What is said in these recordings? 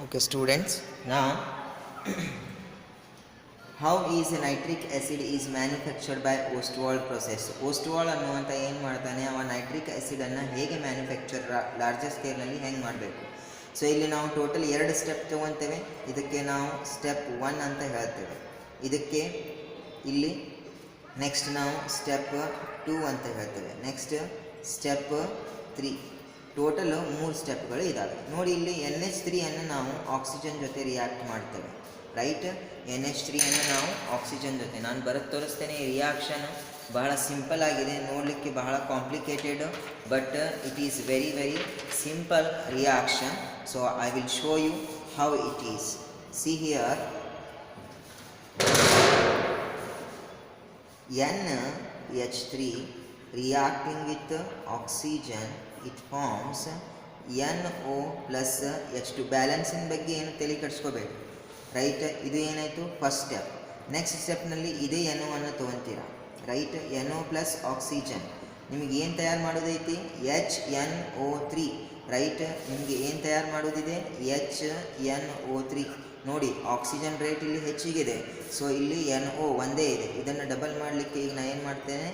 Okay, students. Now, how is nitric acid is manufactured by Ostwald process? Ostwald ಅನ್ನುವಂಥ ಏನು ಮಾಡ್ತಾನೆ, ಅವ nitric ಆ್ಯಸಿಡನ್ನು ಹೇಗೆ ಮ್ಯಾನುಫ್ಯಾಕ್ಚರ್ ಲಾರ್ಜರ್ ಸ್ಕೇಲ್ನಲ್ಲಿ ಹೆಂಗೆ ಮಾಡಬೇಕು. ಸೊ ಇಲ್ಲಿ ನಾವು ಟೋಟಲ್ 2 ಸ್ಟೆಪ್ ತೊಗೊತೇವೆ. ಇದಕ್ಕೆ ನಾವು ಸ್ಟೆಪ್ 1 ಅಂತ ಹೇಳ್ತೇವೆ. ಇದಕ್ಕೆ ಇಲ್ಲಿ ನೆಕ್ಸ್ಟ್ ನಾವು ಸ್ಟೆಪ್ 2 ಅಂತ ಹೇಳ್ತೇವೆ. Next step 3. ಟೋಟಲ್ 3 ಸ್ಟೆಪ್ಗಳು ಇದ್ದಾವೆ. ನೋಡಿ, ಇಲ್ಲಿ NH3 ಅನ್ನು ನಾವು ಆಕ್ಸಿಜನ್ ಜೊತೆ ರಿಯಾಕ್ಟ್ ಮಾಡ್ತೇವೆ. ರೈಟ್, NH3 ಅನ್ನು ನಾವು ಆಕ್ಸಿಜನ್ ಜೊತೆ ನಾನು ಬರೋದು ತೋರಿಸ್ತೇನೆ. ಈ ರಿಯಾಕ್ಷನ್ ಬಹಳ ಸಿಂಪಲ್ ಆಗಿದೆ, ನೋಡಲಿಕ್ಕೆ ಬಹಳ complicated, but it is very very simple reaction. So I will show you how it is. See here, NH3 reacting with oxygen, it forms NO plus H2. ಬ್ಯಾಲೆನ್ಸಿನ ಬಗ್ಗೆ ಏನು ತಲೆ ಕೆಡಿಸ್ಕೋಬೇಡಿ. ರೈಟ್, ಇದು ಏನಾಯಿತು ಫಸ್ಟ್ ಸ್ಟೆಪ್. ನೆಕ್ಸ್ಟ್ ಸ್ಟೆಪ್ನಲ್ಲಿ ಇದೇ NO ಅನ್ನು ತೊಗೊತೀರಾ. Right, NO plus oxygen. ನಿಮಗೆ ಏನು ತಯಾರು ಮಾಡೋದೈತಿ? HNO3. ರೈಟ್, ನಿಮಗೆ ಏನು ತಯಾರು ಮಾಡೋದಿದೆ? HNO3. ನೋಡಿ, ಆಕ್ಸಿಜನ್ ರೇಟ್ ಇಲ್ಲಿ ಹೆಚ್ಚಿಗಿದೆ, ಸೊ ಇಲ್ಲಿ NO ಒಂದೇ ಇದೆ. ಇದನ್ನು ಡಬಲ್ ಮಾಡಲಿಕ್ಕೆ ಈಗ ನಾನು ಏನು ಮಾಡ್ತೇನೆ?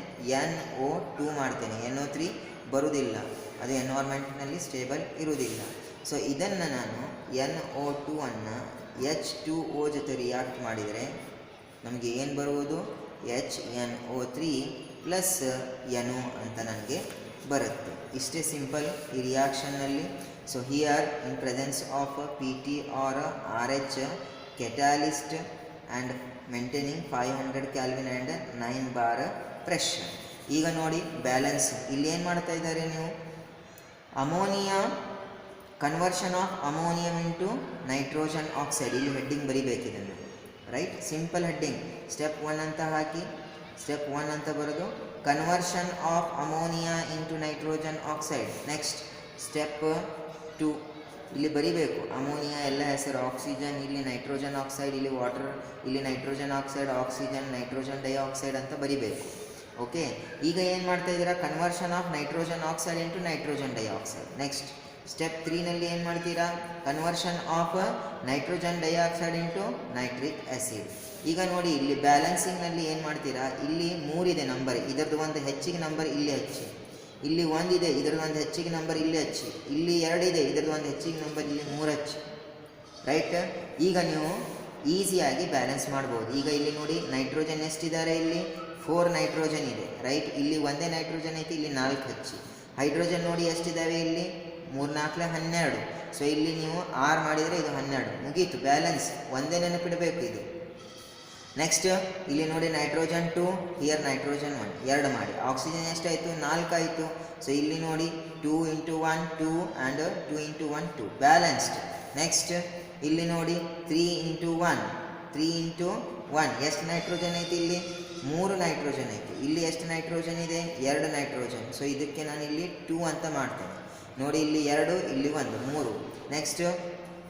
NO2 ಮಾಡ್ತೇನೆ. NO3 ಬರುವುದಿಲ್ಲ, ಅದು ಎನ್ವೈರ್ಮೆಂಟ್ನಲ್ಲಿ ಸ್ಟೇಬಲ್ ಇರುವುದಿಲ್ಲ. ಸೊ ಇದನ್ನು ನಾನು NO2 ಅನ್ನು H2O ಜೊತೆ ರಿಯಾಕ್ಟ್ ಮಾಡಿದರೆ ನಮಗೆ ಏನು ಬರುವುದು? HNO3 ಪ್ಲಸ್ NO ಅಂತ ನನಗೆ ಬರುತ್ತೆ. ಇಷ್ಟೇ ಸಿಂಪಲ್ ಈ ರಿಯಾಕ್ಷನ್ನಲ್ಲಿ. So here in presence of PT or RH catalyst and maintaining 500 Kelvin and 9 bar pressure. ಈಗ ನೋಡಿ ಬ್ಯಾಲೆನ್ಸ್ ಇಲ್ಲಿ ಏನು ಮಾಡ್ತಾ ಇದ್ದಾರೆ ನೀವು? Ammonia conversion of ammonium into nitrogen oxide. ಇಲ್ಲಿ ಹೆಡ್ಡಿಂಗ್ ಬರಿಬೇಕಿದನ್ನು. Right, simple heading. ಸ್ಟೆಪ್ 1 ಅಂತ ಹಾಕಿ, ಸ್ಟೆಪ್ 1 ಅಂತ ಬರೋದು conversion of ammonia into nitrogen oxide. Next step 2 ಇಲ್ಲಿ ಬರಿಬೇಕು. ಅಮೋನಿಯಾ ಎಲ್ಲ ಹೆಸರು, ಆಕ್ಸಿಜನ್ ಇಲ್ಲಿ ನೈಟ್ರೋಜನ್ ಆಕ್ಸೈಡ್, ಇಲ್ಲಿ ವಾಟರ್, ಇಲ್ಲಿ nitrogen oxide, oxygen, nitrogen dioxide ಅಂತ ಬರಿಬೇಕು. ಓಕೆ, ಈಗ ಏನು ಮಾಡ್ತಾ ಇದ್ದೀರಾ? Conversion of nitrogen oxide into nitrogen dioxide. Next step 3ನಲ್ಲಿ ಏನು ಮಾಡ್ತೀರಾ? Conversion of nitrogen dioxide into nitric acid. ಈಗ ನೋಡಿ, ಇಲ್ಲಿ ಬ್ಯಾಲೆನ್ಸಿಂಗ್ನಲ್ಲಿ ಏನು ಮಾಡ್ತೀರಾ? ಇಲ್ಲಿ 3 ಇದೆ ನಂಬರ್, ಇದರದ್ದು ಒಂದು ಹೆಚ್ಚಿಗೆ ನಂಬರ್ ಇಲ್ಲಿ ಹಚ್ಚಿ, ಇಲ್ಲಿ 1 ಇದೆ, ಇದರದ್ದು ಒಂದು ಹೆಚ್ಚಿಗೆ ನಂಬರ್ ಇಲ್ಲಿ ಹಚ್ಚಿ, ಇಲ್ಲಿ 2 ಇದೆ, ಇದರದ್ದು ಒಂದು ಹೆಚ್ಚಿಗೆ ನಂಬರ್ ಇಲ್ಲಿ 3 ಹಚ್ಚಿ. ರೈಟ್, ಈಗ ನೀವು ಈಸಿಯಾಗಿ ಬ್ಯಾಲೆನ್ಸ್ ಮಾಡ್ಬೋದು. ಈಗ ಇಲ್ಲಿ ನೋಡಿ, ನೈಟ್ರೋಜನ್ ಎಷ್ಟಿದ್ದಾರೆ? ಇಲ್ಲಿ 4 ನೈಟ್ರೋಜನ್ ಇದೆ. ರೈಟ್, ಇಲ್ಲಿ ಒಂದೇ ನೈಟ್ರೋಜನ್ ಐತಿ, ಇಲ್ಲಿ 4 ಹಚ್ಚಿ. ಹೈಡ್ರೋಜನ್ ನೋಡಿ ಎಷ್ಟಿದ್ದಾವೆ? ಇಲ್ಲಿ 3 4 12. ಸೊ ಇಲ್ಲಿ ನೀವು 6 ಮಾಡಿದರೆ ಇದು 12. ಮುಗೀತು ಬ್ಯಾಲೆನ್ಸ್. ಒಂದೇ ನೆನಪಿಡಬೇಕು ಇದು. ನೆಕ್ಸ್ಟ್ ಇಲ್ಲಿ ನೋಡಿ, ನೈಟ್ರೋಜನ್ 2, ಹಿಯರ್ ನೈಟ್ರೋಜನ್ 1, 2 ಮಾಡಿ. ಆಕ್ಸಿಜನ್ ಎಷ್ಟಾಯಿತು? 4 ಆಯಿತು. ಸೊ ಇಲ್ಲಿ ನೋಡಿ 2 × 1 2 ಆ್ಯಂಡ್ 2 × 1 2, ಬ್ಯಾಲೆನ್ಸ್ಡ್. ನೆಕ್ಸ್ಟ್ ಇಲ್ಲಿ ನೋಡಿ 3 × 1 3 × 1, ಎಷ್ಟು ನೈಟ್ರೋಜನ್ ಐತಿ? ಇಲ್ಲಿ 3 ನೈಟ್ರೋಜನ್ ಐತಿ. ಇಲ್ಲಿ ಎಷ್ಟು ನೈಟ್ರೋಜನ್ ಇದೆ? 2 ನೈಟ್ರೋಜನ್. ಸೊ ಇದಕ್ಕೆ ನಾನು ಇಲ್ಲಿ 2 ಅಂತ ಮಾಡ್ತೇನೆ. ನೋಡಿ, ಇಲ್ಲಿ 2, ಇಲ್ಲಿ 1, 3. ನೆಕ್ಸ್ಟ್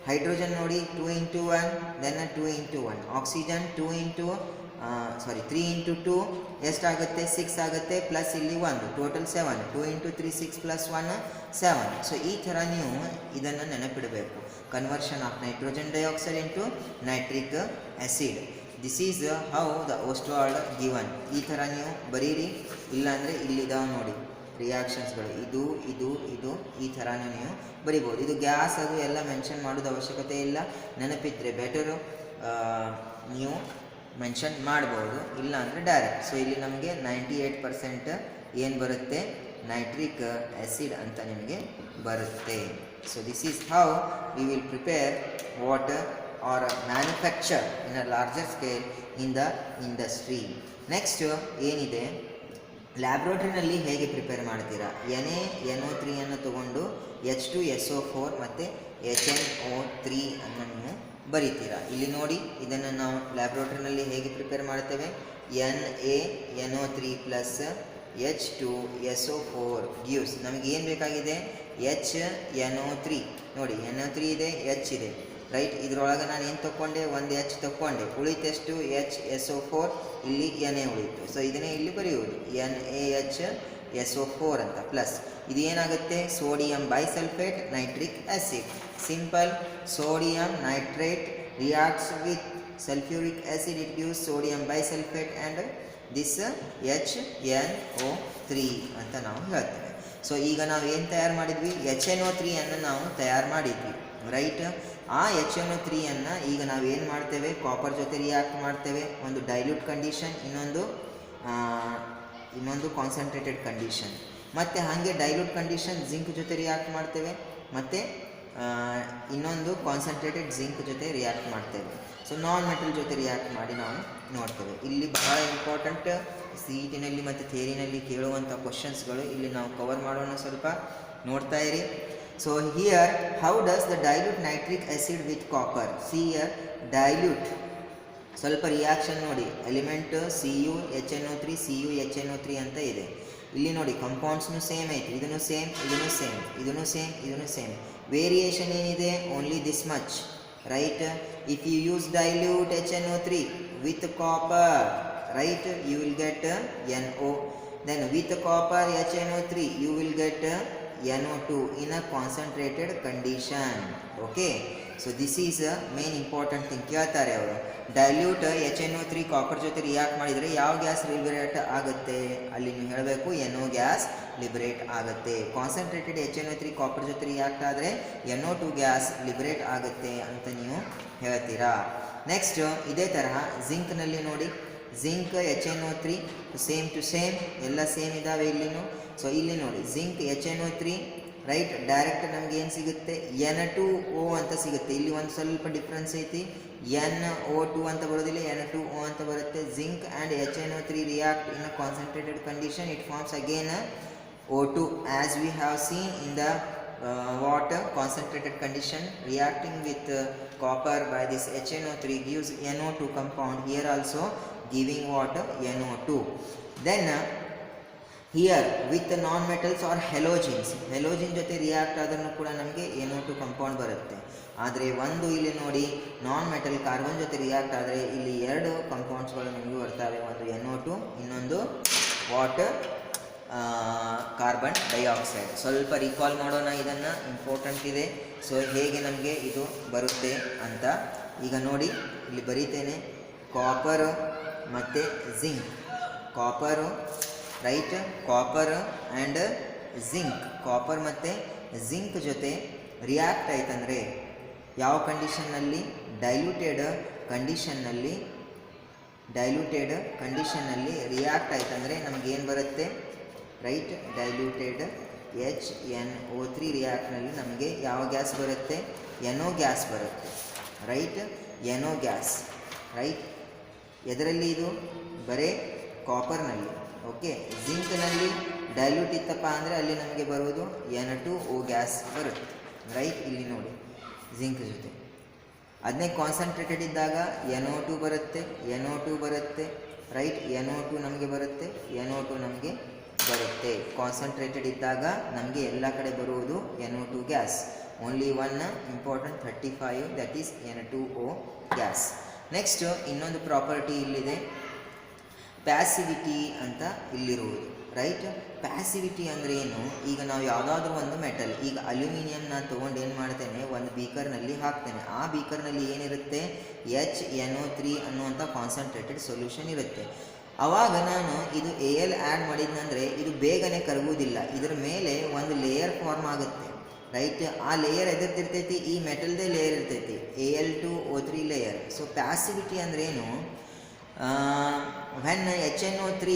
ಹೈಡ್ರೋಜನ್ ನೋಡಿ, 2 × 1 ದೆನ್ 2 × 1. ಆಕ್ಸಿಜನ್ 3 × 2 ಎಷ್ಟಾಗುತ್ತೆ? 6 ಆಗುತ್ತೆ, ಪ್ಲಸ್ ಇಲ್ಲಿ 1, ಟೋಟಲ್ 7. 2 × 3 6 ಪ್ಲಸ್ 1 7. ಸೊ ಈ ಥರ ನೀವು ಇದನ್ನು ನೆನಪಿಡಬೇಕು. Conversion of nitrogen dioxide into nitric acid. This is how the Ostwald given. ಈ ಥರ ನೀವು ಬರೀರಿ, ಇಲ್ಲಾಂದರೆ ಇಲ್ಲಿದಾವೆ ನೋಡಿ ರಿಯಾಕ್ಷನ್ಸ್ಗಳು, ಇದು ಇದು ಇದು, ಈ ಥರನೂ ನೀವು ಬರಿಬೋದು. ಇದು ಗ್ಯಾಸ್ ಅದು ಎಲ್ಲ ಮೆನ್ಷನ್ ಮಾಡೋದು ಅವಶ್ಯಕತೆ ಇಲ್ಲ. ನೆನಪಿದ್ರೆ ಬೆಟರು ನೀವು ಮೆನ್ಷನ್ ಮಾಡ್ಬೋದು, ಇಲ್ಲ ಅಂದರೆ ಡೈರೆಕ್ಟ್. ಸೊ ಇಲ್ಲಿ ನಮಗೆ 98% ಏನು ಬರುತ್ತೆ? ನೈಟ್ರಿಕ್ ಆ್ಯಸಿಡ್ ಅಂತ ನಿಮಗೆ ಬರುತ್ತೆ. So this is how we will prepare water or manufacture in a larger scale in the industry. Next ಏನಿದೆ, ಲ್ಯಾಬ್ರೋಟ್ರಿನಲ್ಲಿ ಹೇಗೆ ಪ್ರಿಪೇರ್ ಮಾಡ್ತೀರಾ? NaNO3 ಅನ್ನು ತಗೊಂಡು H2SO4 ಮತ್ತು HNO3 ಅನ್ನು ನೀವು ಬರಿತೀರಾ. ಇಲ್ಲಿ ನೋಡಿ, ಇದನ್ನು ನಾವು ಲ್ಯಾಬ್ರೋಟ್ರಿನಲ್ಲಿ ಹೇಗೆ ಪ್ರಿಪೇರ್ ಮಾಡ್ತೇವೆ? NaNO3 ಪ್ಲಸ್ H2SO4 gives ನಮಗೆ ಏನು ಬೇಕಾಗಿದೆ? HNO3. ನೋಡಿ, NO3 ಇದೆ, H ಇದೆ. ರೈಟ್, ಇದರೊಳಗೆ ನಾನು ಏನು ತೊಗೊಂಡೆ? ಒಂದು H ತೊಗೊಂಡೆ, ಉಳಿತೆಷ್ಟು? HSO4, ಇಲ್ಲಿ Na ಉಳಿತು. ಸೊ ಇದನ್ನೇ ಇಲ್ಲಿ ಬರೆಯುವುದು NaHSO4 ಅಂತ. ಪ್ಲಸ್ ಇದು ಏನಾಗುತ್ತೆ? Sodium bisulphate nitric acid. Simple. Sodium nitrate reacts with sulfuric acid, it gives sodium bisulfate and this HNO3 ಅಂತ ನಾವು ಹೇಳ್ತೇವೆ. ಸೊ ಈಗ ನಾವು ಏನು ತಯಾರು ಮಾಡಿದ್ವಿ, HNO3 ಅನ್ನು ನಾವು ತಯಾರು ಮಾಡಿದ್ವಿ, ರೈಟ್. ಆ HNO3 ಅನ್ನು ಈಗ ನಾವು ಏನು ಮಾಡ್ತೇವೆ, ಕಾಪರ್ ಜೊತೆ ರಿಯಾಕ್ಟ್ ಮಾಡ್ತೇವೆ. ಒಂದು ಡೈಲ್ಯೂಟ್ ಕಂಡೀಷನ್, ಇನ್ನೊಂದು ಕಾನ್ಸಂಟ್ರೇಟೆಡ್ ಕಂಡೀಷನ್. ಮತ್ತು ಹಾಗೆ ಡೈಲ್ಯೂಟ್ ಕಂಡೀಷನ್ ಜಿಂಕ್ ಜೊತೆ ರಿಯಾಕ್ಟ್ ಮಾಡ್ತೇವೆ, ಮತ್ತು ಇನ್ನೊಂದು ಕಾನ್ಸಂಟ್ರೇಟೆಡ್ ಜಿಂಕ್ ಜೊತೆ ರಿಯಾಕ್ಟ್ ಮಾಡ್ತೇವೆ. ಸೊ ನಾನ್ ಮೆಟಲ್ ಜೊತೆ ರಿಯಾಕ್ಟ್ ಮಾಡಿ ನಾವು ನೋಡ್ತೇವೆ. ಇಲ್ಲಿ ಬಹಳ ಇಂಪಾರ್ಟೆಂಟ್ CET-ನಲ್ಲಿ ಮತ್ತು ಥಿಯರಿನಲ್ಲಿ ಕೇಳುವಂಥ ಕ್ವಶನ್ಸ್ಗಳು ಇಲ್ಲಿ ನಾವು ಕವರ್ ಮಾಡೋಣ, ಸ್ವಲ್ಪ ನೋಡ್ತಾ ಇರಿ. So here how does the dilute nitric acid with copper. See here dilute, ಸ್ವಲ್ಪ ರಿಯಾಕ್ಷನ್ ನೋಡಿ, ಎಲಿಮೆಂಟ್ CuHNO3 CuHNO3 ಅಂತ ಇದೆ. ಇಲ್ಲಿ ನೋಡಿ ಕಂಪೌಂಡ್ಸ್ನು ಸೇಮ್ ಐತಿ, ಇದನ್ನು ಸೇಮ್, ಇದನ್ನು ಸೇಮ್, ಇದನ್ನು ಸೇಮ್, ಇದನ್ನು ಸೇಮ್. ವೇರಿಯೇಷನ್ ಏನಿದೆ, only this much, right. If you use dilute HNO3 with copper, right, you will get NO. Then with copper HNO3 you will get NO2 in a concentrated condition. Okay, so this is a main important thing. ಕೇಳ್ತಾರೆ ಅವರು, dilute HNO3 copper ಜೊತೆ react ಮಾಡಿದರೆ ಯಾವ gas liberate ಆಗುತ್ತೆ, ಅಲ್ಲಿ ನೀವು ಹೇಳಬೇಕು NO gas liberate ಆಗುತ್ತೆ. ಕಾನ್ಸಂಟ್ರೇಟೆಡ್ HNO3 ಕಾಪರ್ ಜೊತೆ ರಿಯಾಕ್ಟ್ ಆದರೆ NO2 ಗ್ಯಾಸ್ ಲಿಬರೇಟ್ ಆಗುತ್ತೆ ಅಂತ ನೀವು ಹೇಳ್ತೀರಾ. ನೆಕ್ಸ್ಟ್ ಇದೇ ತರಹ ಜಿಂಕ್ನಲ್ಲಿ ನೋಡಿ, zinc HNO3 same to same, ಎಲ್ಲ ಸೇಮ್ ಇದ್ದಾವೆ ಇಲ್ಲಿನೂ. ಸೊ ಇಲ್ಲಿ ನೋಡಿ ಜಿಂಕ್ HNO3, ರೈಟ್, ಡೈರೆಕ್ಟ್ ನಮ್ಗೆ ಏನು ಸಿಗುತ್ತೆ, N2O ಅಂತ ಸಿಗುತ್ತೆ. ಇಲ್ಲಿ ಒಂದು ಸ್ವಲ್ಪ ಡಿಫ್ರೆನ್ಸ್ ಐತಿ, NO2 ಅಂತ ಬರೋದಿಲ್ಲ, N2O ಅಂತ ಬರುತ್ತೆ. Zinc and HNO3 react in a concentrated condition, it forms again O2 as we have seen in the water concentrated condition. Reacting with copper by this HNO3 gives NO2 compound, here also giving what, NO2. Then here with the non metals or halogens, halogen ಜೊತೆ react ಆದ್ರೂ ಕೂಡ ನಮಗೆ NO2 compound ಬರುತ್ತೆ. ಆದರೆ ಒಂದು ಇಲ್ಲಿ ನೋಡಿ, non metal carbon ಜೊತೆ ರಿಯಾಕ್ಟ್ ಆದರೆ ಇಲ್ಲಿ ಎರಡು ಕಂಪೌಂಡ್ಸ್ಗಳು ನಮಗೆ ಬರ್ತವೆ, ಒಂದು NO2, ಇನ್ನೊಂದು ವಾಟರ್ ಕಾರ್ಬನ್ ಡೈಆಕ್ಸೈಡ್. ಸ್ವಲ್ಪ ರಿಕಾಲ್ ಮಾಡೋಣ, ಇದನ್ನು ಇಂಪಾರ್ಟೆಂಟ್ ಇದೆ. ಸೊ ಹೇಗೆ ನಮಗೆ ಇದು ಬರುತ್ತೆ ಅಂತ ಈಗ ನೋಡಿ, ಇಲ್ಲಿ ಬರೀತೇನೆ. ಕಾಪರು ಮತ್ತು zinc, copper, right, copper and zinc, copper ಮತ್ತು ಜಿಂಕ್ ಜೊತೆ ರಿಯಾಕ್ಟ್ ಆಯ್ತಂದರೆ ಯಾವ ಕಂಡೀಷನ್ನಲ್ಲಿ, ಡೈಲ್ಯೂಟೆಡ್ ಕಂಡೀಷನ್ನಲ್ಲಿ ರಿಯಾಕ್ಟ್ ಆಯ್ತಂದರೆ ನಮಗೇನು ಬರುತ್ತೆ, ರೈಟ್, ಡೈಲ್ಯೂಟೆಡ್ HNO3 ರಿಯಾಕ್ಟ್ನಲ್ಲಿ ನಮಗೆ ಯಾವ ಗ್ಯಾಸ್ ಬರುತ್ತೆ, NO ಗ್ಯಾಸ್ ಬರುತ್ತೆ, ರೈಟ್, NO ಗ್ಯಾಸ್, ರೈಟ್. ಎದರಲ್ಲಿ ಇದು, ಬರೇ ಕಾಪರ್ನಲ್ಲಿ. ಓಕೆ, ಜಿಂಕ್ನಲ್ಲಿ ಡೈಲ್ಯೂಟ್ ಇತ್ತಪ್ಪ ಅಂದರೆ ಅಲ್ಲಿ ನಮಗೆ ಬರೋದು N2O ಗ್ಯಾಸ್ ಬರುತ್ತೆ, ರೈಟ್. ಇಲ್ಲಿ ನೋಡಿ ಜಿಂಕ್ ಜೊತೆ ಅದನ್ನೇ ಕಾನ್ಸಂಟ್ರೇಟೆಡ್ ಇದ್ದಾಗ NO2 ಬರುತ್ತೆ, ರೈಟ್, NO2 ನಮಗೆ ಬರುತ್ತೆ, NO2 ನಮಗೆ ಬರುತ್ತೆ. ಕಾನ್ಸಂಟ್ರೇಟೆಡ್ ಇದ್ದಾಗ ನಮಗೆ ಎಲ್ಲ ಕಡೆ ಬರುವುದು NO2 gas. Only one important 35, that is N2O gas. Next ಇನ್ನೊಂದು ಪ್ರಾಪರ್ಟಿ ಇಲ್ಲಿದೆ, ಪ್ಯಾಸಿವಿಟಿ ಅಂತ ಇಲ್ಲಿರುವುದು, ರೈಟ್. ಪ್ಯಾಸಿವಿಟಿ ಅಂದರೆ ಏನು, ಈಗ ನಾವು ಯಾವುದಾದ್ರೂ ಒಂದು ಮೆಟಲ್, ಈಗ ಅಲ್ಯೂಮಿನಿಯಂ ನಾನು ತೊಗೊಂಡು ಏನು ಮಾಡ್ತೇನೆ, ಒಂದು ಬೀಕರ್ನಲ್ಲಿ ಹಾಕ್ತೇನೆ. ಆ ಬೀಕರ್ನಲ್ಲಿ ಏನಿರುತ್ತೆ, HNO3 ಅನ್ನುವಂಥ ಕಾನ್ಸಂಟ್ರೇಟೆಡ್ ಸೊಲ್ಯೂಷನ್ ಇರುತ್ತೆ. ಆವಾಗ ನಾನು ಇದು AL ಆ್ಯಡ್ ಮಾಡಿದ್ನಂದರೆ ಇದು ಬೇಗನೆ ಕರಗುವುದಿಲ್ಲ, ಇದರ ಮೇಲೆ ಒಂದು ಲೇಯರ್ ಫಾರ್ಮ್ ಆಗುತ್ತೆ, ರೈಟ್. ಆ ಲೇಯರ್ ಎದುರ್ತಿರ್ತೈತಿ, ಈ ಮೆಟಲ್ದೇ ಲೇಯರ್ ಇರ್ತೈತಿ, Al2O3 ಲೇಯರ್. ಸೊ ಪ್ಯಾಸಿವಿಟಿ ಅಂದ್ರೆ ಏನು, when HNO3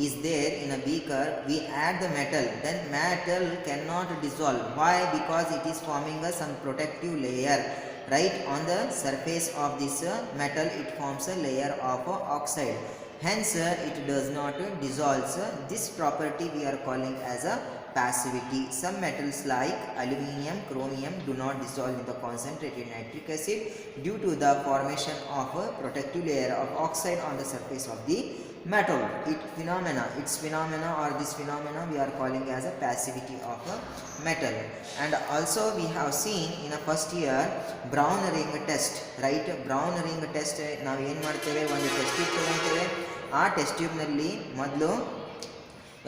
is there in a beaker, we add the metal, then metal cannot dissolve. Why? Because it is forming some protective layer, right. On the surface of this metal it forms a layer of oxide, hence it does not dissolve. This property we are calling as a passivity. Some metals like aluminum, chromium do not dissolve in the concentrated nitric acid due to the formation of a protective layer of oxide on the surface of the metal. Its phenomena or this phenomena we are calling as a passivity of a metal. And also we have seen in a first year brown ring test, right. brown ring test ನಾವು ಏನು ಮಾಡ್ತೇವೆ, ಒಂದು test tube ತಗೊಳ್ತೇವೆ. ಆ test ಟ್ಯೂಬ್ನಲ್ಲಿ ಮೊದಲು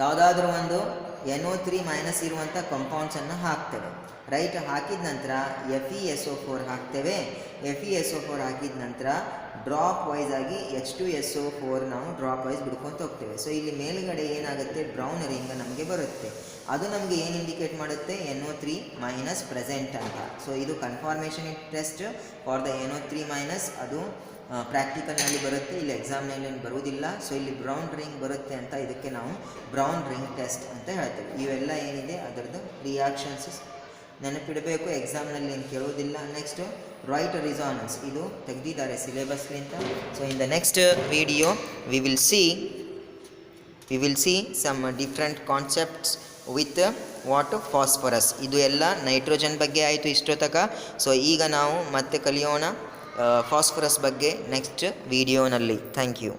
ಯಾವುದಾದ್ರೂ ಒಂದು NO3 minus ಇರುವಂಥ ಕಂಪೌಂಡ್ಸನ್ನು ಹಾಕ್ತೇವೆ. ರೈಟ್, ಹಾಕಿದ ನಂತರ FeSO4 ಹಾಕ್ತೇವೆ. FeSO4 ಹಾಕಿದ ನಂತರ ಡ್ರಾಪ್ ವೈಸ್ ಆಗಿ H2SO4 ನಾವು ಡ್ರಾಪ್ ವೈಸ್ ಬಿಡ್ಕೊತ ಹೋಗ್ತೇವೆ. ಸೊ ಇಲ್ಲಿ ಮೇಲ್ಗಡೆ ಏನಾಗುತ್ತೆ, ಬ್ರೌನ್ ರಿಂಗ್ ನಮಗೆ ಬರುತ್ತೆ. ಅದು ನಮಗೆ ಏನು ಇಂಡಿಕೇಟ್ ಮಾಡುತ್ತೆ, NO3 ಮೈನಸ್ ಪ್ರೆಸೆಂಟ್ ಅಂತ. ಸೊ ಇದು confirmation test for the NO3 minus. ಅದು ಪ್ರಾಕ್ಟಿಕಲ್ನಲ್ಲಿ ಬರುತ್ತೆ, ಇಲ್ಲಿ ಎಕ್ಸಾಮ್ನಲ್ಲಿ ಬರುವುದಿಲ್ಲ. ಸೊ ಇಲ್ಲಿ ಬ್ರೌನ್ ರಿಂಗ್ ಬರುತ್ತೆ ಅಂತ ಇದಕ್ಕೆ ನಾವು ಬ್ರೌನ್ ರಿಂಗ್ ಟೆಸ್ಟ್ ಅಂತ ಹೇಳ್ತೇವೆ. ಇವೆಲ್ಲ ಏನಿದೆ ಅದರದ್ದು ರಿಯಾಕ್ಷನ್ಸ್ ನೆನಪಿಡಬೇಕು, ಎಕ್ಸಾಮ್ನಲ್ಲಿ ಏನು ಕೇಳೋದಿಲ್ಲ. ನೆಕ್ಸ್ಟ್ ರೈಟ್ ರಿಸಾನೆನ್ಸ್, ಇದು ತೆಗೆದಿದ್ದಾರೆ ಸಿಲೆಬಸ್ಲಿಂದ. So in the next video we will see some different concepts with what phosphorus. ಇದು ಎಲ್ಲ ನೈಟ್ರೋಜನ್ ಬಗ್ಗೆ ಆಯಿತು ಇಷ್ಟೊತ್ತಕ. ಸೊ ಈಗ ನಾವು ಮತ್ತೆ ಕಲಿಯೋಣ ಫಾಸ್ಫರಸ್ ಬಗ್ಗೆ ನೆಕ್ಸ್ಟ್ ವಿಡಿಯೋನಲ್ಲಿ. Thank you.